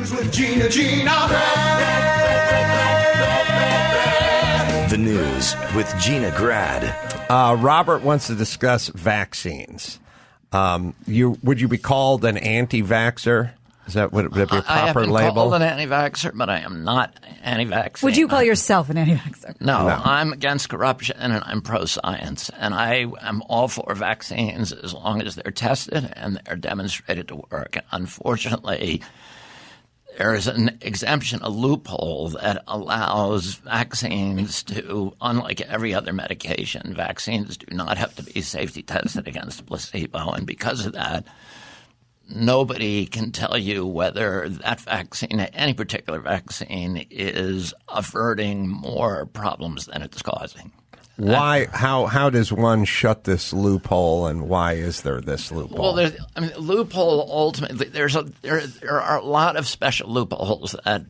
GinaNews with Gina. The news with Gina Grad. Robert wants to discuss vaccines. Would you be called an anti-vaxxer? Would that be a proper I have been label? called an anti-vaxxer, but I am not anti-vaccine. Would you call yourself an anti-vaxxer? No, I'm against corruption and I'm pro-science. And I am all for vaccines as long as they're tested and they're demonstrated to work. And unfortunately, there is an exemption, a loophole that allows vaccines to, unlike every other medication, vaccines do not have to be safety tested against a placebo. And because of that, nobody can tell you whether that vaccine, any particular vaccine, is averting more problems than it's causing. Why? How does one shut this loophole, and why is there this loophole? Well, loophole ultimately there are a lot of special loopholes that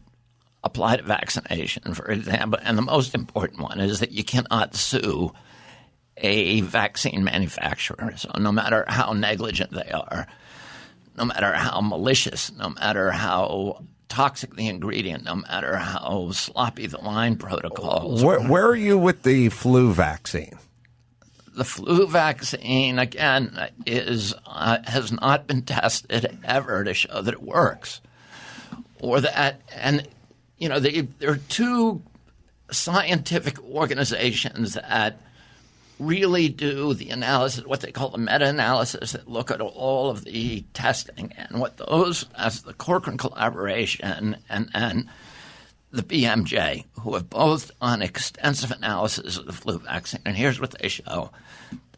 apply to vaccination, for example, and the most important one is that you cannot sue a vaccine manufacturer. So no matter how negligent they are, no matter how malicious, no matter how toxic the ingredient, no matter how sloppy the line protocols. Where are you with the flu vaccine? The flu vaccine, again, has not been tested ever to show that it works. Or that, and, there are two scientific organizations that really do the analysis, what they call the meta-analysis, that look at all of the testing. And what those, as the Cochrane collaboration and the BMJ, who have both done extensive analysis of the flu vaccine. And here's what they show.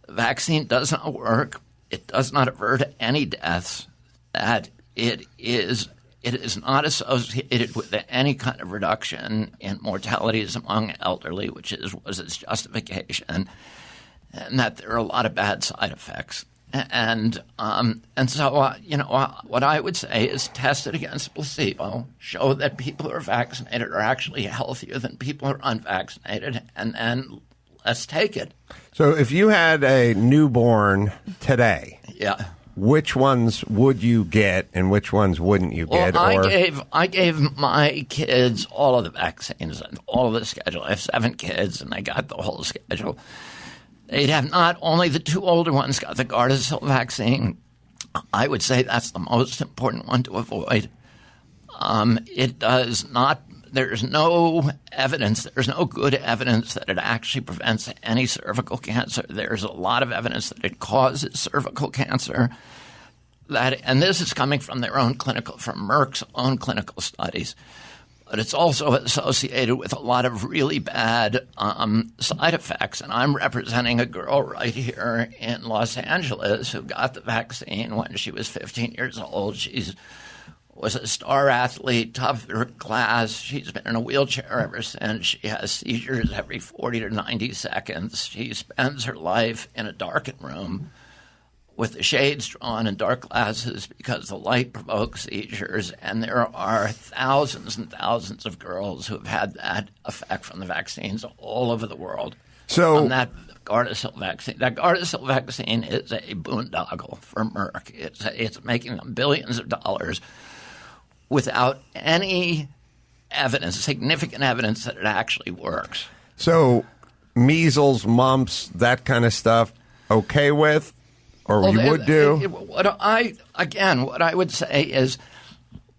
The vaccine does not work. It does not avert any deaths. That it is not associated with any kind of reduction in mortalities among elderly, which was its justification. And that there are a lot of bad side effects. And so, what I would say is test it against placebo, show that people who are vaccinated are actually healthier than people who are unvaccinated, and let's take it. So if you had a newborn today, which ones would you get and which ones wouldn't you get? Well, I gave my kids all of the vaccines and all of the schedule. I have 7 kids, and I got the whole schedule. They'd have not only the 2 older ones got the Gardasil vaccine. I would say that's the most important one to avoid. It does not. There's no evidence. There's no good evidence that it actually prevents any cervical cancer. There's a lot of evidence that it causes cervical cancer. And this is coming from from Merck's own clinical studies. But it's also associated with a lot of really bad side effects. And I'm representing a girl right here in Los Angeles who got the vaccine when she was 15 years old. She was a star athlete, top of her class. She's been in a wheelchair ever since. She has seizures every 40 to 90 seconds. She spends her life in a darkened room with the shades drawn and dark glasses because the light provokes seizures. And there are thousands and thousands of girls who have had that effect from the vaccines all over the world. So on that Gardasil vaccine. That Gardasil vaccine is a boondoggle for Merck. It's making them billions of dollars without any evidence, significant evidence that it actually works. So measles, mumps, that kind of stuff, okay with? Or you would do? What I would say is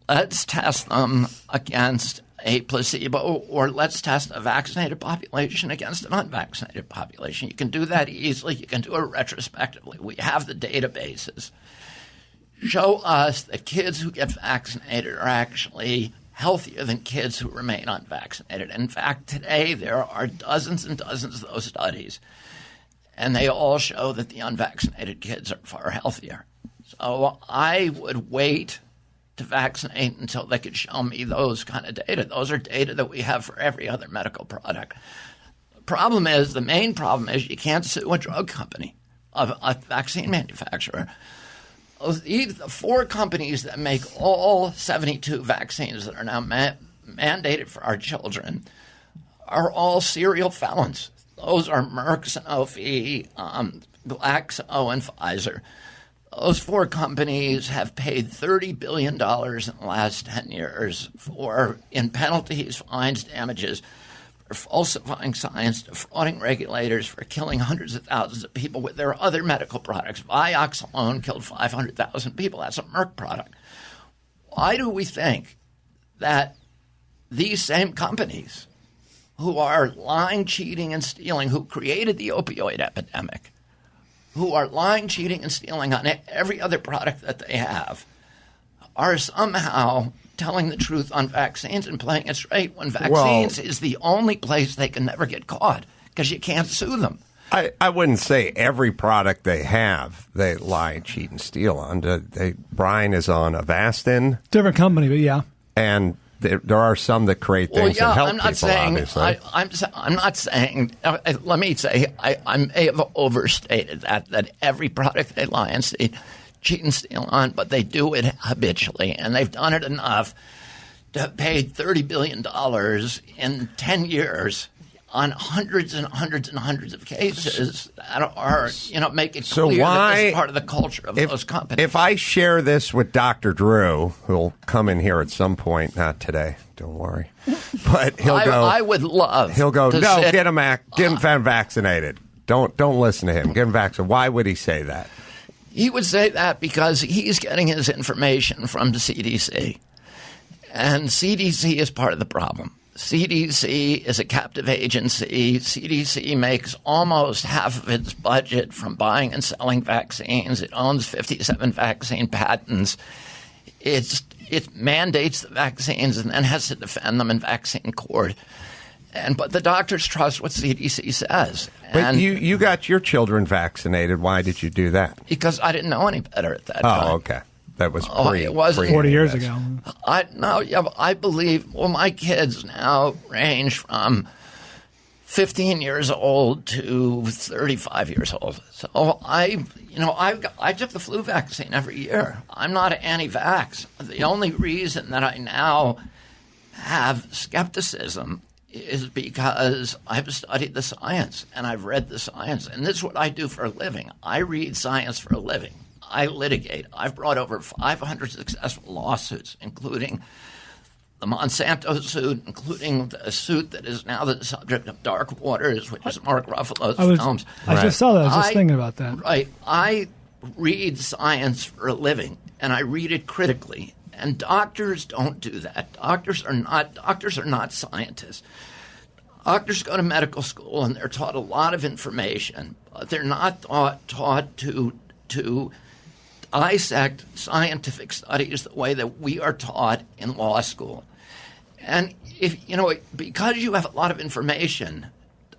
let's test them against a placebo, or let's test a vaccinated population against an unvaccinated population. You can do that easily. You can do it retrospectively. We have the databases. Show us that kids who get vaccinated are actually healthier than kids who remain unvaccinated. In fact, today there are dozens and dozens of those studies. And they all show that the unvaccinated kids are far healthier. So I would wait to vaccinate until they could show me those kind of data. Those are data that we have for every other medical product. The main problem is you can't sue a drug company, a vaccine manufacturer. The 4 companies that make all 72 vaccines that are now mandated for our children are all serial felons. Those are Merck, Sanofi, Glaxo, and Pfizer. Those 4 companies have paid $30 billion in the last 10 years in penalties, fines, damages, for falsifying science, defrauding regulators, for killing hundreds of thousands of people with their other medical products. Vioxx alone killed 500,000 people. That's a Merck product. Why do we think that these same companies who are lying, cheating, and stealing, who created the opioid epidemic, who are lying, cheating, and stealing on every other product that they have, are somehow telling the truth on vaccines and playing it straight when vaccines is the only place they can never get caught because you can't sue them? I wouldn't say every product they have they lie, cheat, and steal on. Brian is on Avastin. Different company, but yeah. And there are some that create things that help people, obviously. I'm not saying, let me say, I may have overstated that every product they lie and cheat and steal on, but they do it habitually, and they've done it enough to have paid $30 billion in 10 years on hundreds and hundreds and hundreds of cases that are, make it clear that this is part of the culture of those companies. If I share this with Dr. Drew, who'll come in here at some point, not today, don't worry, but he'll go. I would love. He'll go. No, get him vaccinated. Don't listen to him. Get him vaccinated. Why would he say that? He would say that because he's getting his information from the CDC, and CDC is part of the problem. CDC is a captive agency. CDC makes almost half of its budget from buying and selling vaccines. It owns 57 vaccine patents. It mandates the vaccines and then has to defend them in vaccine court. But the doctors trust what CDC says. But you got your children vaccinated. Why did you do that? Because I didn't know any better at that time. Oh, okay. That was it wasn't 40 years ago. I believe. Well, my kids now range from 15 years old to 35 years old. So I took the flu vaccine every year. I'm not anti-vax. The only reason that I now have skepticism is because I've studied the science and I've read the science, and this is what I do for a living. I read science for a living. I litigate. I've brought over 500 successful lawsuits, including the Monsanto suit, including the suit that is now the subject of Dark Waters, which is Mark Ruffalo's films. I just saw that. I was just thinking about that. Right. I read science for a living, and I read it critically. And doctors don't do that. Doctors are not scientists. Doctors go to medical school, and they're taught a lot of information, but they're not taught to dissect scientific studies the way that we are taught in law school. And because you have a lot of information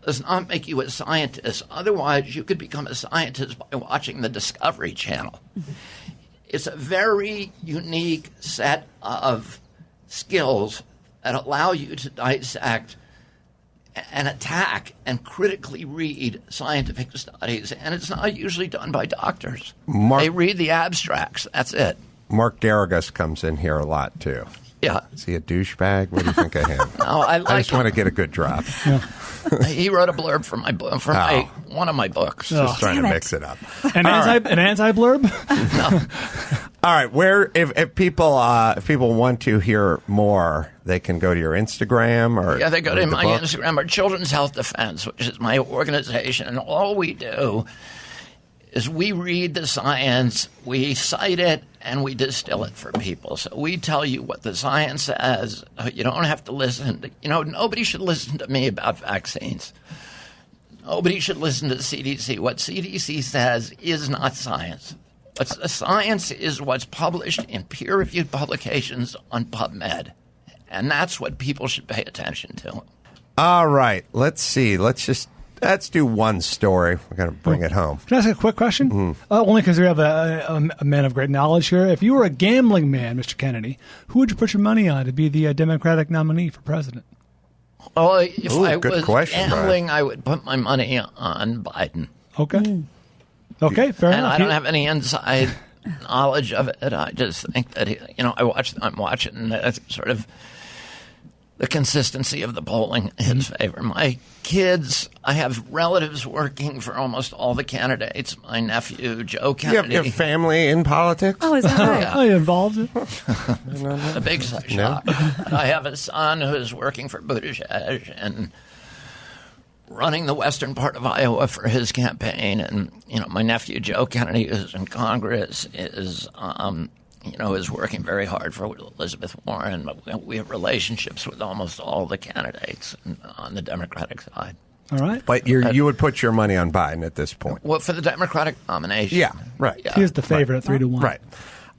does not make you a scientist. Otherwise, you could become a scientist by watching the Discovery Channel. It's a very unique set of skills that allow you to dissect and attack and critically read scientific studies, and it's not usually done by doctors. They read the abstracts. That's it. Mark Garrigus comes in here a lot, too. Yeah. Is he a douchebag? What do you think of him? No, I just want to get a good drop. Yeah. He wrote a blurb for my book, one of my books. Just trying to mix it up. An anti-blurb? No. All right. If people want to hear more, they can go to your Instagram or they go to my Instagram or Children's Health Defense, which is my organization, and all we do is we read the science, we cite it, and we distill it for people. So we tell you what the science says. You don't have to listen. Nobody should listen to me about vaccines. Nobody should listen to CDC. What CDC says is not science. Science is what's published in peer-reviewed publications on PubMed. And that's what people should pay attention to. All right. Let's see. Let's do one story. We're going to bring it home. Can I ask a quick question? Mm-hmm. Only because we have a man of great knowledge here. If you were a gambling man, Mr. Kennedy, who would you put your money on to be the Democratic nominee for president? Well, if I was question, gambling, Brian. I would put my money on Biden. Okay. Okay, fair enough. And I don't have any inside knowledge of it. I just think that I'm watching sort of the consistency of the polling in his favor. My kids, I have relatives working for almost all the candidates. My nephew, Joe Kennedy. You have family in politics? Oh, is that right? Are you involved? A big shock. I have a son who's working for Buttigieg and running the western part of Iowa for his campaign. And, my nephew, Joe Kennedy, who's in Congress, is working very hard for Elizabeth Warren. We have relationships with almost all the candidates on the Democratic side. All right. But you would put your money on Biden at this point. Well, for the Democratic nomination. Yeah, right. Yeah. He's the favorite at 3-1. Right.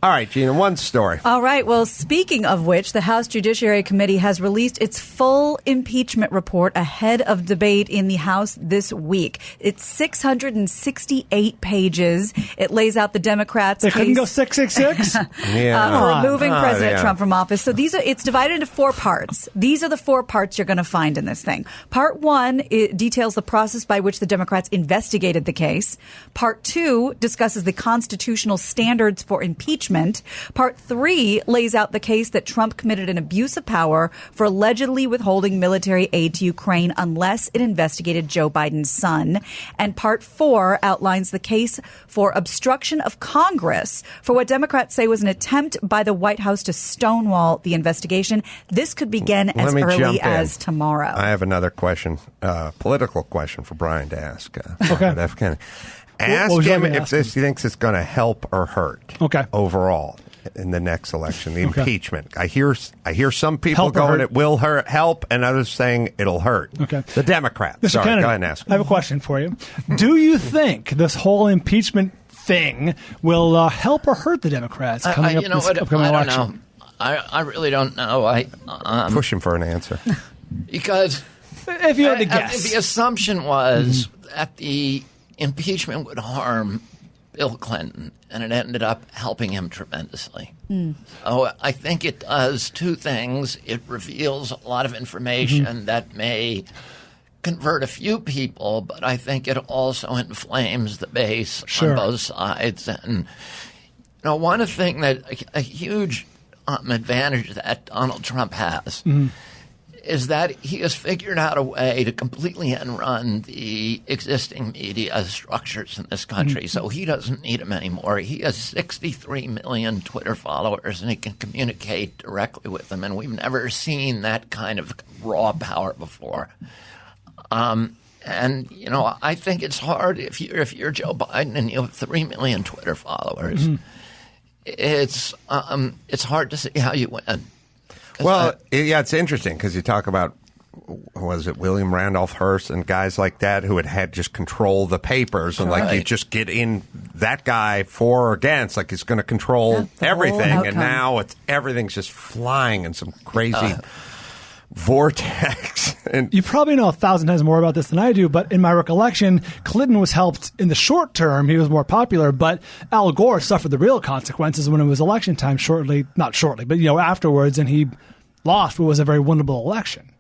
All right, Gina, one story. All right. Well, speaking of which, the House Judiciary Committee has released its full impeachment report ahead of debate in the House this week. It's 668 pages. It lays out the Democrats' They couldn't case go 666? for removing President yeah. Trump from office. So it's divided into 4 parts. These are the 4 parts you're going to find in this thing. Part 1 it details the process by which the Democrats investigated the case. Part 2 discusses the constitutional standards for impeachment. Part 3 lays out the case that Trump committed an abuse of power for allegedly withholding military aid to Ukraine unless it investigated Joe Biden's son. And Part 4 outlines the case for obstruction of Congress for what Democrats say was an attempt by the White House to stonewall the investigation. This could begin as early as tomorrow. I have another question, political question for Brian to ask. Okay. F. Kennedy. Ask would you him like me to if ask him? he thinks it's going to help or hurt. Okay. Overall in the next election, the Okay. impeachment. I hear some people Help or going hurt? it will help, and others saying it'll hurt. Okay. The Democrats. Mr. Sorry, Kennedy, go ahead and ask. I have a question for you. Do you think this whole impeachment thing will help or hurt the Democrats coming up this upcoming I don't election? know. I really don't know. Push him for an answer. Because If you had to guess. the assumption was that the impeachment would harm Bill Clinton, and it ended up helping him tremendously. So I think it does 2 things. It reveals a lot of information that may convert a few people, but I think it also inflames the base Sure. on both sides. And one thing that a huge advantage that Donald Trump has is that he has figured out a way to completely enrun the existing media structures in this country. So he doesn't need them anymore. He has 63 million Twitter followers, and he can communicate directly with them. And we've never seen that kind of raw power before. And I think it's hard if you're Joe Biden and you have 3 million Twitter followers. It's hard to see how you win. Well, it's interesting because you talk about, was it William Randolph Hearst and guys like that who had just control the papers and like you just get in that guy for or against, like he's going to control everything, and now everything's just flying in some crazy vortex. And You probably know 1,000 times more about this than I do, but in my recollection, Clinton was helped in the short term. He was more popular, but Al Gore suffered the real consequences when it was election time not shortly, but afterwards, and he lost what was a very winnable election.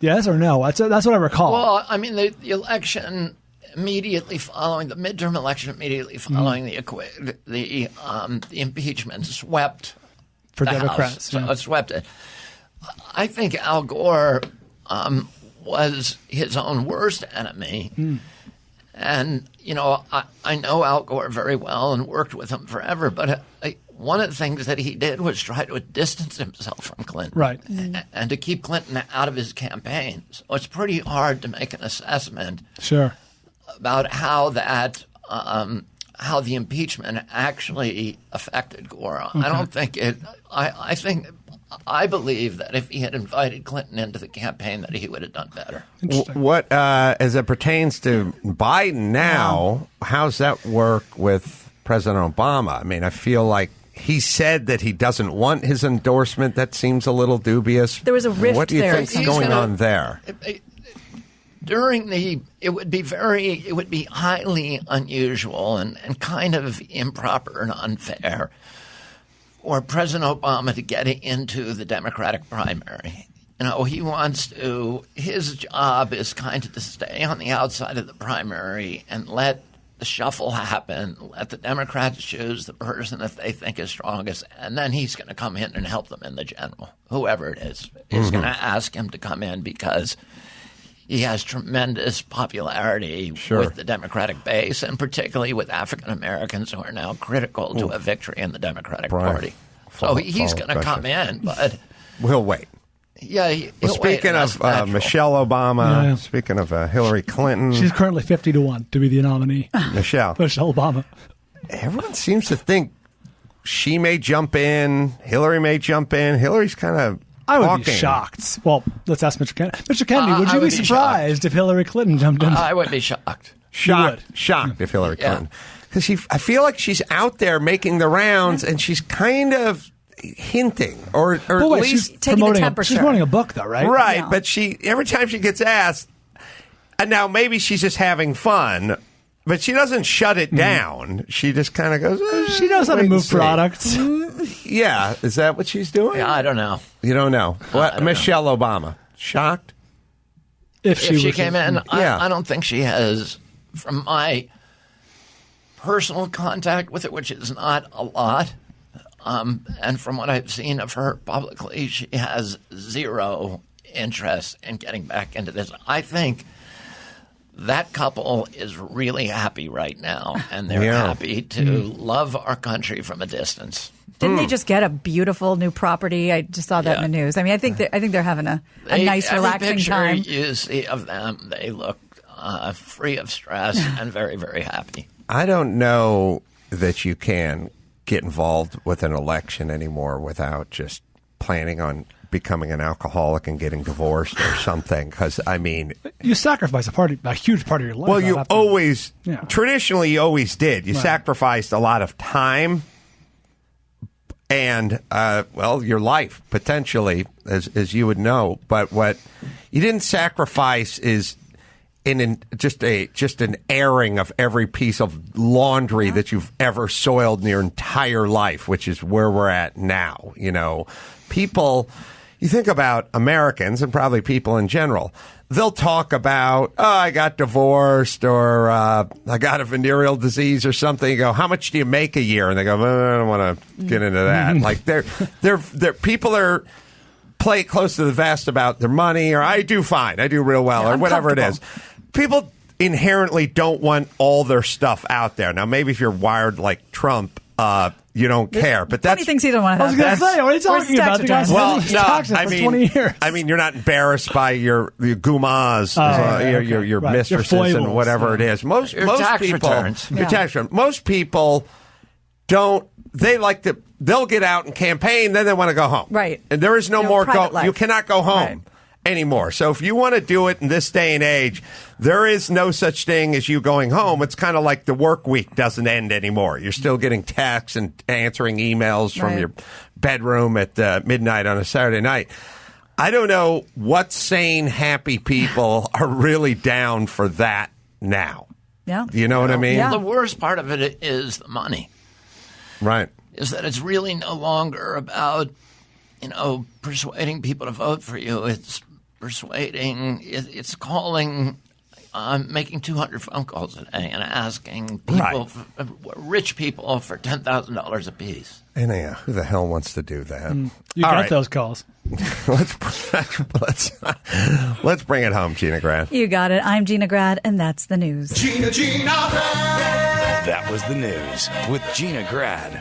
Yes or no? That's what I recall. Well, I mean, the election immediately following the midterm election, the impeachment swept For the Democrats, House. So yeah. it swept it. I think Al Gore was his own worst enemy. And, I know Al Gore very well and worked with him forever, but one of the things that he did was try to distance himself from Clinton. Right. And to keep Clinton out of his campaign. So it's pretty hard to make an assessment Sure. about how the impeachment actually affected Gore. I don't think it. I believe that if he had invited Clinton into the campaign, that he would have done better. what, as it pertains to Biden now, how's that work with President Obama? I mean, I feel like he said that he doesn't want his endorsement. That seems a little dubious. There was a rift What do you there. think's He's going gonna- on there? It would be highly unusual and kind of improper and unfair for President Obama to get into the Democratic primary. He wants to. His job is kind of to stay on the outside of the primary and let the shuffle happen, let the Democrats choose the person that they think is strongest, and then he's going to come in and help them in the general, whoever it is. He's going to ask him to come in because he has tremendous popularity with the Democratic base, and particularly with African Americans who are now critical to a victory in the Democratic Party. So he's going to come in, but we'll wait. Yeah. Speaking of Michelle Obama, speaking of Hillary Clinton, she's currently 50-1 to be the nominee. Michelle Obama. Everyone seems to think she may jump in. Hillary may jump in. Hillary's kind of. I would be shocked. Well, let's ask Mr. Kennedy. Mr. Kennedy, would you be surprised if Hillary Clinton jumped in? I would be shocked. Shocked if Hillary Clinton. Because I feel like she's out there making the rounds, and she's kind of hinting, or at least she's taking the temperature. She's promoting a book, though, right? Right, yeah. But every time she gets asked, and now maybe she's just having fun, but she doesn't shut it down. She just kind of goes, she knows how to move products. Yeah, is that what she's doing? Yeah, I don't know. You don't know. Michelle Obama, shocked? If she came in, I don't think she has, from my personal contact with her, which is not a lot, and from what I've seen of her publicly, she has zero interest in getting back into this. I think that couple is really happy right now, and they're happy to love our country from a distance. Didn't they just get a beautiful new property? I just saw that in the news. I mean, I think they're having a nice, relaxing time. Every picture you see of them, they look free of stress and very, very happy. I don't know that you can get involved with an election anymore without just planning on becoming an alcoholic and getting divorced or something. Because, I mean, you sacrifice a huge part of your life. Well, you always, traditionally, you always did. You sacrificed a lot of time and, your life, potentially, as you would know. But what you didn't sacrifice is just an airing of every piece of laundry that you've ever soiled in your entire life, which is where we're at now. You know, people, you think about Americans and probably people in general, they'll talk about, I got divorced, or I got a venereal disease or something. You go, how much do you make a year? And they go, I don't want to get into that. Like they're people are play close to the vest about their money, or I do fine, I do real well, or whatever it is. People inherently don't want all their stuff out there. Now, maybe if you're wired like Trump, you don't care. But that's things you don't want to have. I was going to say, what are you talking about? The guy's for 20 years. I mean, you're not embarrassed by your gumas, your mistresses, and whatever it is. Most people, returns. Your tax returns. Most people don't. They like to. They'll get out and campaign, then they want to go home. Right. And there is no more life. You cannot go home anymore. So if you want to do it in this day and age, there is no such thing as you going home. It's kind of like the work week doesn't end anymore. You're still getting texts and answering emails from your bedroom at midnight on a Saturday night. I don't know what sane, happy people are really down for that now. Yeah. You know what I mean? Yeah. The worst part of it is the money. Right. Is that it's really no longer about, persuading people to vote for you. It's persuading, it's calling, making 200 phone calls a day and asking people, rich people, for $10,000 apiece. And who the hell wants to do that? You got those calls. Let's bring it home, Gina Grad. You got it. I'm Gina Grad, and that's the news. Gina Grad. That was the news with Gina Grad.